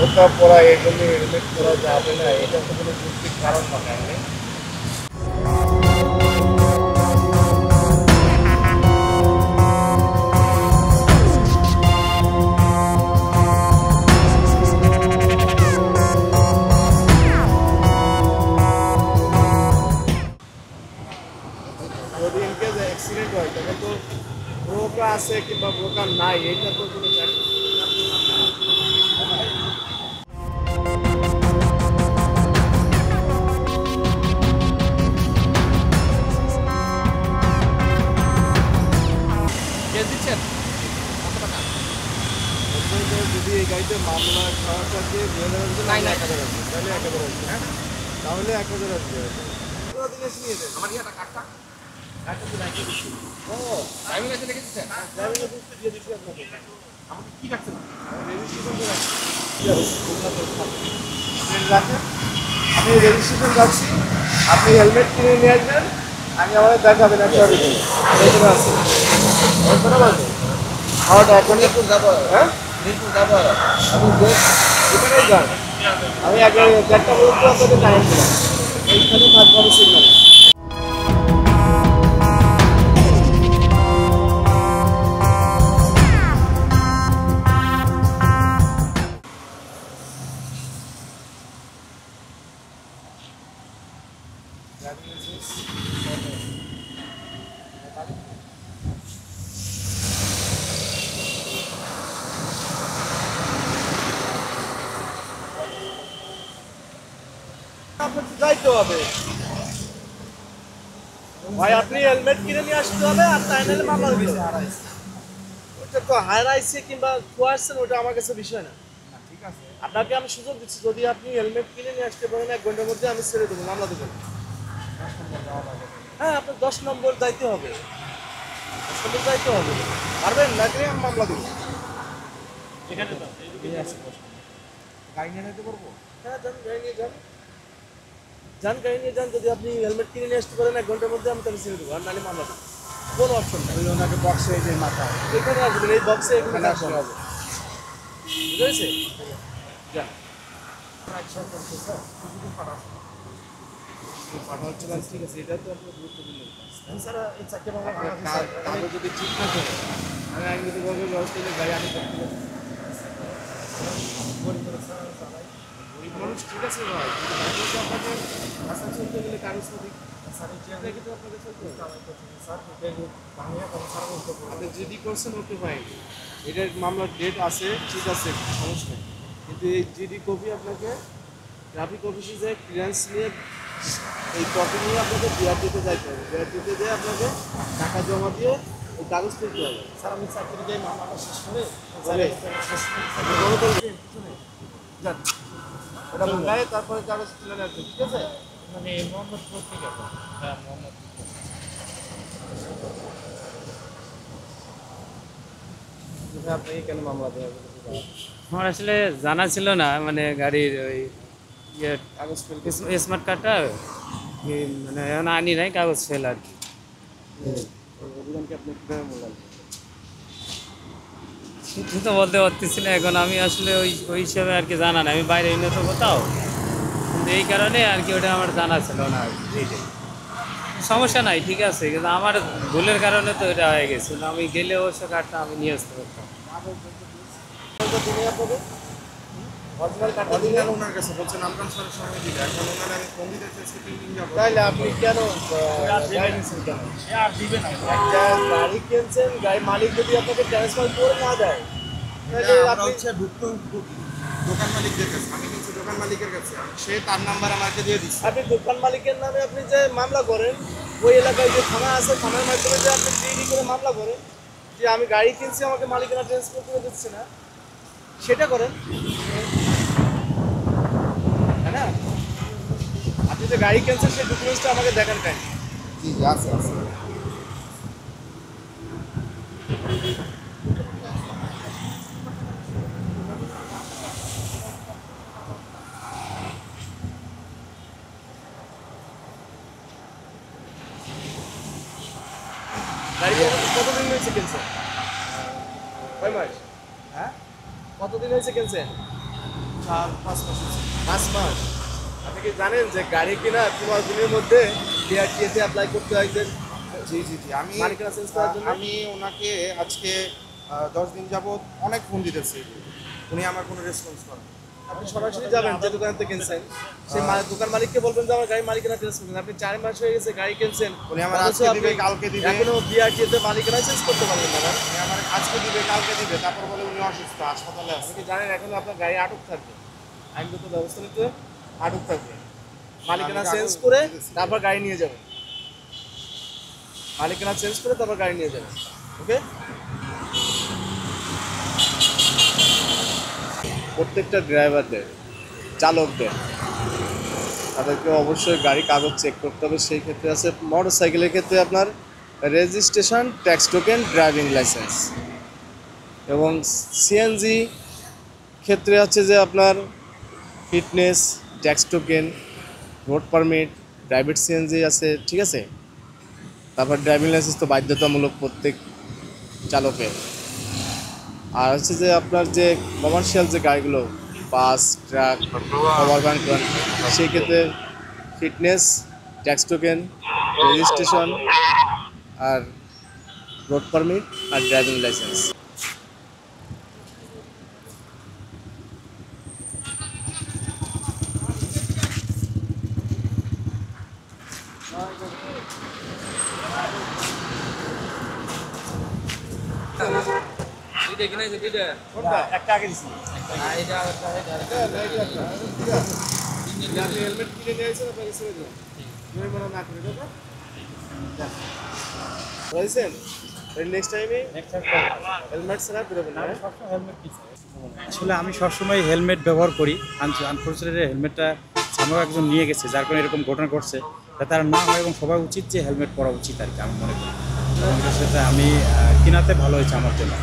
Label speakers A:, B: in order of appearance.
A: বোরকা পরা এই জন্য হেলমেট পরা যাবে না, এটা তো কোনো যৌক্তিক কারণ না। আপনি যদি ইনকেস অ্যাক্সিডেন্ট হয় তখন তো বোরকা আছে কিংবা বোরকা নাই এটা তো কোনো
B: দিচ্ছেন
A: যদি এই গাড়িতে মামলা খাওয়া থাকে 2000 আসবে,
B: নাই, নাই।
A: 1000 আসবে, তাহলে 1000 আসবে। হ্যাঁ, তাহলে 1000 আসবে। পুরো দিনে নিয়ে দেন।
B: আমার ইয়েটা কাটটা
A: কাটটা তো রাখিয়ে দিচ্ছি।
B: ও ড্রাইভিং লাইসেন্স লিখে দিচ্ছেন
A: ড্রাইভিং লাইসেন্স দিয়ে দিচ্ছি আপনাকে।
B: আমাকে কি রাখছেন
A: রেজিস্ট্রেশন তো রাখছি। আপনি রাখেন, আমি রেজিস্ট্রেশন রাখছি, আপনি হেলমেট কিনে নিয়ে আসবেন, আমি আমাদের দেখাবেন একটা এখানে আছে ওখানে বলবো খাওয়াটা এখন
B: মিরপুর যাবো
A: হ্যাঁ
B: মিরপুর যাবো
A: আপনি এখানেই যান, আমি আগে 4টা পর্যন্ত আপনাদের টাইম দিলাম, এইখানে থাকবো আমি সিগনাল। আপনাকে যাইতে হবে ভাই, আপনি হেলমেট কিনে নিয়ে আসতে হবে, আর তাই নাহলে মামলা দিতে হবে। ওটা তো হারাইছে কিংবা খোয়াচ্ছেন ওটা আমার কাছে বিষয় না।
B: ঠিক আছে
A: আপনাকে আমি সুযোগ দিচ্ছি, যদি আপনি হেলমেট কিনে নিয়ে আসতে পারেন 1 ঘন্টার মধ্যে আমি ছেড়ে দেবো, মামলা দেবেন। হ্যাঁ, আপনার 10 নম্বর যাইতে হবে, 10 নম্বর যাইতে হবে, পারবেন না গেলে আমি মামলা দেবো।
B: এখানে তো গাড়ি নিয়ে যেতে পারবো
A: হ্যাঁ, যান গাড়ি নিয়ে যান, যান গাড়ি নিয়ে যান। যদি আপনি হেলমেট কিনে নিয়ে আসতে পারেন 1 ঘন্টার মধ্যে আমি তাহলে ছেড়ে দেবো, আর নাহলে মামলা দেবো। কোনো অপশন নাই।
B: ওই ওনাকে বক্সে এই যে মাথা
A: এখানে আসবেন, এই বক্সে এখানে
B: এখানে
A: আসতে
B: আসতে
A: হবে, বুঝেছে? যান
B: আচ্ছা করতে স্যার কিছু পাঠাও
A: পাঠা হচ্ছে না, ঠিক আছে, এটা তো আপনার গুরুত্বপূর্ণ কাজ।
B: স্যার এই চারটে মামলা
A: কাগজ যদি ঠিক থাকে আমি আইনগতভাবে ব্যবস্থা নিয়ে গাড়ি আনি করতে পারি। গরিব মানুষ ঠিক আছে ভাই, কিন্তু তারপরে তো আপনাকে রাস্তা চলতে গেলে কাগজপাতি দেখে তো আপনাকে চলতে হবে। আপনি জিডি করছেন ওকে ফাইন, এটার মামলার ডেট আছে, ঠিক আছে, সমস্যা নেই, কিন্তু এই জিডি কপি আপনাকে ট্রাফিক অফিসে যে ক্লিয়ারেন্স নিয়ে এই কপি নিয়ে আপনাকে বিআরটিতে যাইতে হবে, বিআরটিতে যেয়ে আপনাকে টাকা জমা দিয়ে ওই কাগজ তুলতে হবে।
B: স্যার আমি চাকরি দিয়ে মামলাটা শেষ করে
A: বলে আপনি বড় করবেন, যান ওটা গায়ে তারপরে কাগজ তুলে নেওয়া, ঠিক আছে?
B: মানে মোহাম্মদপুর থেকে হ্যাঁ মোহাম্মদপুর
A: আপনাকে কেন মামলা দেওয়া হবে?
C: আমার আসলে জানা ছিল না, মানে গাড়ির ওই ইয়ে
A: কাগজ ফেলতে
C: স্মার্ট কার্ডটা মানে এখন আনি নাই, কাগজ ফেল আর কি।
A: অভিযানকে আপনি কীভাবে মূল্যায়ন?
C: কিছু তো বলতে পারতেছি না এখন, আমি আসলে ওই ওই হিসাবে আর কি জানা নাই, আমি বাইরে এনে তো কোথাও, কিন্তু এই কারণে আর কি ওটা আমার জানা ছিল না আর কি। এইটাই সমস্যা নাই, ঠিক আছে, কিন্তু আমার ভুলের কারণে তো এটা হয়ে গেছে, আমি গেলে অবশ্য কার্ডটা আমি নিয়ে আসতে পারতাম।
A: দিনে আপনাকে অরিজিনাল কার্ডটা দিলে
B: অরিজিনাল ওনার কাছে বলছেন আমরান স্যারের সময় দিলে এখন ওনার আমি ফোন দিতে চাইছি 3 দিন যাবো
A: তাইলে আপনি কেন গাড়ি নিচ্ছেন কেন?
B: আর দিবে না
A: একটা গাড়ি কিনছেন, গাড়ি মালিক যদি আপনাকে ট্রান্সফার করে না দেয় তাহলে
B: আমরা
A: আপনি
B: হচ্ছে দোকান মালিকদের কাছে আমি কিন্তু দোকান মালিকের কাছে সে তার নাম্বার আমাকে দিয়ে দিচ্ছে
A: আপনি দোকান মালিকের নামে আপনি যে মামলা করেন, ওই এলাকায় যে থানা আছে, থানার মাধ্যমে যে আপনি জিডি করে মামলা করেন যে আমি গাড়ি কিনছি আমাকে মালিকানা ট্রান্সফার করে দিচ্ছে না, সেটা করেন, তাই না? আপনি যে গাড়ি কিনছেন সেই ডকুমেন্টসটা আমাকে দেখান কেন?
B: জি আছে আছে
A: গাড়ি কতদিন হয়েছে কিনছেন? কয় মাস?
B: হ্যাঁ
A: কতদিন হয়েছে কিনছেন?
B: 4-5 মাস হয়েছে।
A: 5 মাস। আপনি কি জানেন যে গাড়ি কেনা 3 দিনের মধ্যে বিআরটিএতে অ্যাপ্লাই করতে হয়?
B: জি জি জি, আমি
A: মালিকানা চেঞ্জ করার জন্য?
B: আমি ওনাকে আজকে 10 দিন যাবত অনেক ফোন দিতেছি, উনি আমার কোনো রেসপন্স করেন।
A: আপনি সরাসরি যাবেন যে দোকান থেকে কিনছেন, সেই দোকান মালিককে বলবেন যে আমার গাড়ি মালিকানা চেঞ্জ করবেন। আপনি 4 মাস হয়ে গেছে গাড়ি কিনছেন,
B: উনি আমার
A: অথচ
B: আজকে দিবে,
A: আপনি
B: কালকে দিবে।
A: এখনো বিআরটিএতে মালিকানা চেঞ্জ করতে পারবেন না।
B: উনি আমার আজকে দিবে, কালকে দিবে, তারপর বলে উনি অসুস্থ, হাসপাতালে আছে।
A: আপনি কি জানেন এখনো আপনার গাড়ি আটক থাকবে, আইনগত ব্যবস্থা নিতে আটক থাকবে। মালিকানা
B: আমি
A: চেঞ্জ
B: কাগজ
A: করে
B: দিয়েছি।
A: তারপর গাড়ি নিয়ে যাবেন, মালিকানা চেঞ্জ করে তারপর গাড়ি নিয়ে যাবেন। ওকে? প্রত্যেকটা ড্রাইভারদের, চালকদের, তাদেরকে অবশ্যই গাড়ি কাগজ চেক করতে হবে। সেই ক্ষেত্রে আছে মোটর সাইকেলের ক্ষেত্রে আপনার registration, tax token, driving licence. এবং সিএনজি ক্ষেত্রে আছে যে আপনার fitness, tax token, road permit, private CNG আছে, ঠিক আছে? তারপর ড্রাইভিং লাইসেন্স তো বাধ্যতামূলক প্রত্যেক চালকের। আর হচ্ছে যে আপনার যে কমার্শিয়াল যে গাড়িগুলো, বাস, ট্রাক, ওভারভ্যান, সেই ক্ষেত্রে ফিটনেস, ট্যাক্স টোকেন, রেজিস্ট্রেশন, আর রোড পারমিট, আর ড্রাইভিং লাইসেন্স।
C: দুইটা কিনেছে, দুইটা।
A: কোনটা?
B: একটা আগে দিছি।
C: এটা
A: আপনি হেলমেট কিনে নিয়ে আসেন, আপনাকে ছেড়ে দেবেন জরিমানা না করে দেবো। বুঝছেন? নেক্সট টাইমে হেলমেট ছাড়া বেরোবেন না।
D: আসলে আমি সবসময় হেলমেট ব্যবহার করি। আনফর্চুনেটলি হেলমেটটা সামনে একজন নিয়ে গেছে, যার কারণে এরকম ঘটনা ঘটছে। তা তার না হয় এবং সবাই উচিত যে হেলমেট পরা উচিত আর কি, আমি মনে করি। এবং সেটা আমি কেনাতে ভালো হয়েছে আমার জন্য।